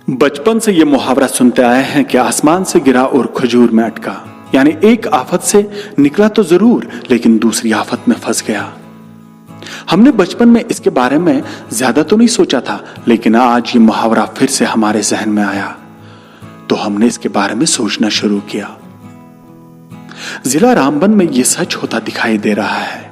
बचपन से ये मुहावरा सुनते आए हैं कि आसमान से गिरा और खजूर में अटका, यानी एक आफत से निकला तो जरूर लेकिन दूसरी आफत में फंस गया। हमने बचपन में इसके बारे में ज्यादा तो नहीं सोचा था, लेकिन आज ये मुहावरा फिर से हमारे जहन में आया तो हमने इसके बारे में सोचना शुरू किया। जिला रामबन में यह सच होता दिखाई दे रहा है,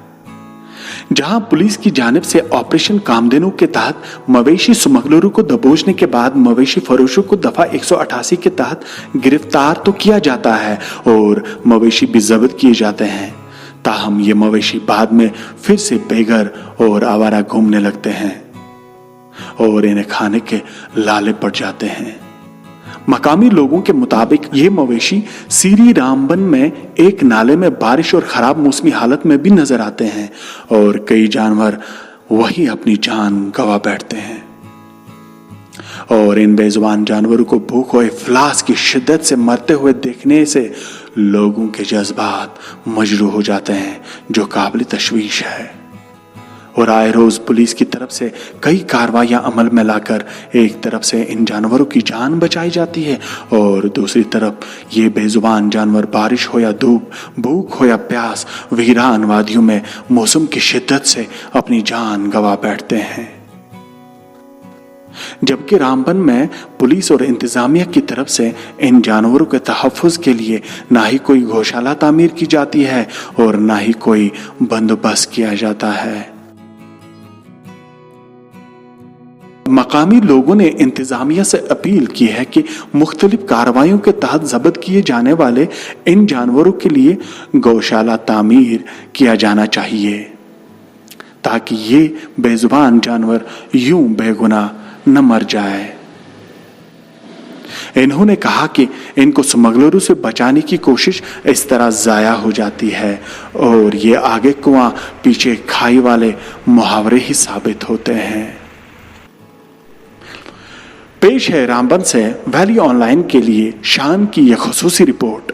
जहां पुलिस की जानिब से ऑपरेशन कामधेनु के तहत मवेशी स्मगलरों को दबोचने के बाद मवेशी फरोशों को दफा 188 के तहत गिरफ्तार तो किया जाता है और मवेशी भी जब्त किए जाते हैं। ताहम ये मवेशी बाद में फिर से बेघर और आवारा घूमने लगते हैं और इन्हें खाने के लाले पड़ जाते हैं। मकामी लोगों के मुताबिक ये मवेशी सीरी रामबन में एक नाले में बारिश और खराब मौसमी हालत में भी नजर आते हैं और कई जानवर वहीं अपनी जान गंवा बैठते हैं। और इन बेजुबान जानवरों को भूख और इफलास की शिद्दत से मरते हुए देखने से लोगों के जज्बात मजरू हो जाते हैं, जो काबिल तशवीश है। और आए रोज पुलिस की तरफ से कई कार्रवाइयां अमल में लाकर एक तरफ से इन जानवरों की जान बचाई जाती है और दूसरी तरफ ये बेजुबान जानवर बारिश हो या धूप, भूख हो या प्यास, वीरान वादियों में मौसम की शिद्दत से अपनी जान गंवा बैठते हैं। जबकि रामबन में पुलिस और इंतजामिया की तरफ से इन जानवरों के तहफ्फुज के लिए ना ही कोई गौशाला तामीर की जाती है और ना ही कोई बंदोबस्त किया जाता है। मकामी लोगों ने इंतजामिया से अपील की है कि मुख्तलिफ कार्रवाइयों के तहत जब्त किए जाने वाले इन जानवरों के लिए गौशाला तामीर किया जाना चाहिए, ताकि ये बेजुबान जानवर यूं बेगुनाह न मर जाए। इन्होंने कहा कि इनको स्मगलरों से बचाने की कोशिश इस तरह जाया हो जाती है और ये आगे कुआं पीछे खाई वाले मुहावरे ही साबित होते हैं। पेश है रामबन से वैली ऑनलाइन के लिए शान की यह खुसूसी रिपोर्ट।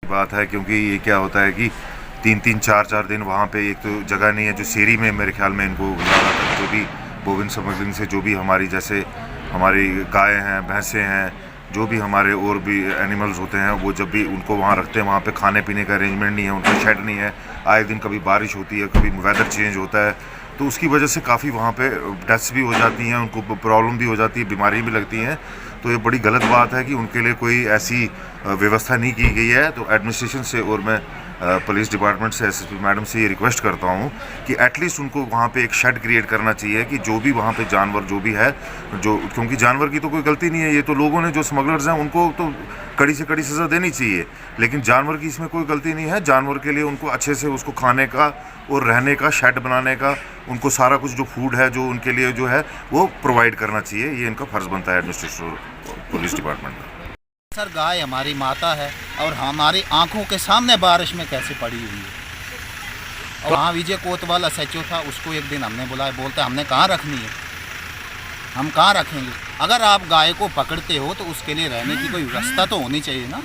बात है, क्योंकि ये क्या होता है कि 3-3, 4-4 दिन वहाँ पे एक तो जगह नहीं है, जो शेरी में मेरे ख्याल में इनको ज़्यादातर जो भी बोविन स्मगलिंग से जो भी हमारी जैसे हमारी गाय हैं, भैंसें हैं, जो भी हमारे और भी एनिमल्स होते हैं, वो जब भी उनको वहाँ रखते हैं, वहाँ पे खाने पीने का अरेंजमेंट नहीं है, उनका शेड नहीं है। आए दिन कभी बारिश होती है, कभी वेदर चेंज होता है, तो उसकी वजह से काफ़ी वहाँ पे डेथ्स भी हो जाती हैं, उनको प्रॉब्लम भी हो जाती है, बीमारी भी लगती हैं। तो ये बड़ी गलत बात है कि उनके लिए कोई ऐसी व्यवस्था नहीं की गई है। तो एडमिनिस्ट्रेशन से और मैं पुलिस डिपार्टमेंट से एसएसपी मैडम से ये रिक्वेस्ट करता हूँ कि एटलीस्ट उनको वहाँ पे एक शेड क्रिएट करना चाहिए कि जो भी वहाँ पे जानवर जो भी है, जो क्योंकि जानवर की तो कोई गलती नहीं है, ये तो लोगों ने जो स्मगलर्स हैं उनको तो कड़ी से कड़ी सज़ा देनी चाहिए, लेकिन जानवर की इसमें कोई गलती नहीं है। जानवर के लिए उनको अच्छे से उसको खाने का और रहने का, शेड बनाने का, उनको सारा कुछ जो फूड है जो उनके लिए जो है वो प्रोवाइड करना चाहिए। ये इनका फ़र्ज़ बनता है एडमिनिस्ट्रेशन पुलिस डिपार्टमेंट का। सर, गाय हमारी माता है और हमारी आंखों के सामने बारिश में कैसे पड़ी हुई है। और वहाँ विजय कोतवाल एसएचओ था, उसको एक दिन हमने बुलाया, बोलता हमने कहाँ रखनी है, हम कहाँ रखेंगे। अगर आप गाय को पकड़ते हो तो उसके लिए रहने की कोई व्यवस्था तो होनी चाहिए ना।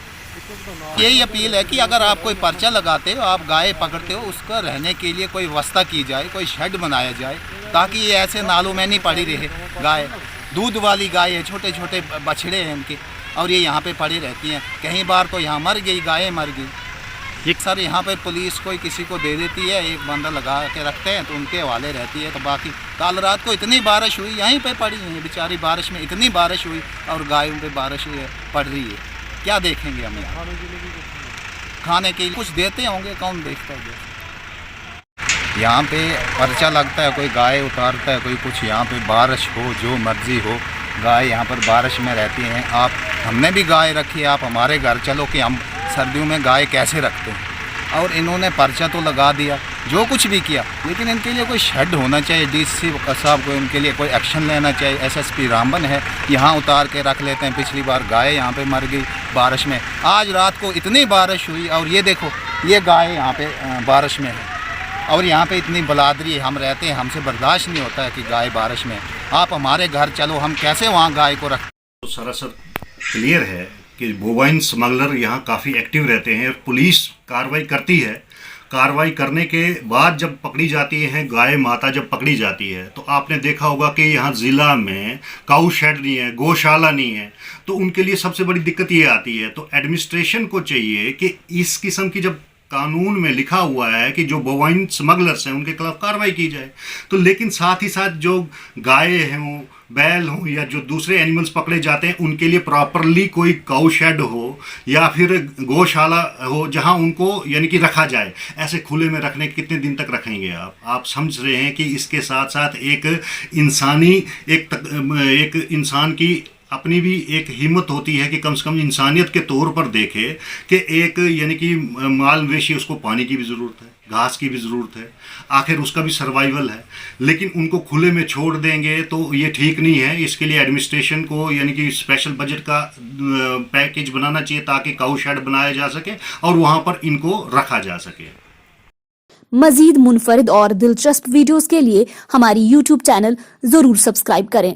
यही अपील है कि अगर आप कोई पर्चा लगाते हो, आप गाय पकड़ते हो, उसका रहने के लिए कोई व्यवस्था की जाए, कोई शेड बनाया जाए, ताकि ये ऐसे नालों में नहीं पड़ी रहे। गाय दूध वाली गाय है, छोटे छोटे बछड़े हैं उनके, और ये यहाँ पे पड़ी रहती हैं। कई बार तो यहाँ मर गई, गायें मर गई। एक सर यहाँ पे पुलिस कोई किसी को दे देती है, एक बंदा लगा के रखते हैं तो उनके हवाले रहती है। तो बाकी कल रात को इतनी बारिश हुई, यहीं पे पड़ी है बेचारी, बारिश में इतनी बारिश हुई और गायों पे बारिश पड़ रही है, क्या देखेंगे हम यहाँ। खाने के लिए कुछ देते होंगे, कौन देखता है। यहाँ पे पर्चा लगता है, कोई गाय उतारता है, कोई कुछ। यहाँ पे बारिश हो, जो मर्जी हो, गाय यहाँ पर बारिश में रहती हैं। आप हमने भी गाय रखी है, आप हमारे घर चलो कि हम सर्दियों में गाय कैसे रखते हैं। और इन्होंने पर्चा तो लगा दिया, जो कुछ भी किया, लेकिन इनके लिए कोई शेड होना चाहिए। डीसी साहब को इनके लिए कोई एक्शन लेना चाहिए। एसएसपी रामबन है, यहाँ उतार के रख लेते हैं। पिछली बार गाय यहाँ पे मर गई बारिश में, आज रात को इतनी बारिश हुई और ये देखो ये गाय यहाँ पे बारिश में है और यहाँ पे इतनी बलादरी हम रहते हैं, हमसे बर्दाश्त नहीं होता है कि गाय बारिश में। आप हमारे घर चलो, हम कैसे वहाँ गाय को रख। तो सरासर क्लियर है कि बोवाइन स्मगलर यहाँ काफ़ी एक्टिव रहते हैं। पुलिस कार्रवाई करती है, कार्रवाई करने के बाद जब पकड़ी जाती है गाय माता, जब पकड़ी जाती है तो आपने देखा होगा कि यहाँ ज़िला में काऊ शेड नहीं है, गौशाला नहीं है, तो उनके लिए सबसे बड़ी दिक्कत ये आती है। तो एडमिनिस्ट्रेशन को चाहिए कि इस किस्म की जब कानून में लिखा हुआ है कि जो बोवाइन स्मगलर्स हैं उनके खिलाफ कार्रवाई की जाए, तो लेकिन साथ ही साथ जो गाय हों, बैल हों या जो दूसरे एनिमल्स पकड़े जाते हैं उनके लिए प्रॉपरली कोई काऊ शेड हो या फिर गौशाला हो जहां उनको यानी कि रखा जाए। ऐसे खुले में रखने कितने दिन तक रखेंगे आप समझ रहे हैं कि इसके साथ साथ एक इंसान की अपनी भी एक हिम्मत होती है कि कम से कम इंसानियत के तौर पर देखे कि एक यानी कि माल मवेशी, उसको पानी की भी ज़रूरत है, घास की भी ज़रूरत है, आखिर उसका भी सर्वाइवल है। लेकिन उनको खुले में छोड़ देंगे तो ये ठीक नहीं है। इसके लिए एडमिनिस्ट्रेशन को यानी कि स्पेशल बजट का पैकेज बनाना चाहिए ताकि काऊ शेड बनाया जा सके और वहाँ पर इनको रखा जा सके। मजीद मुनफरिद और दिलचस्प वीडियोस के लिए हमारी YouTube चैनल जरूर सब्सक्राइब करें।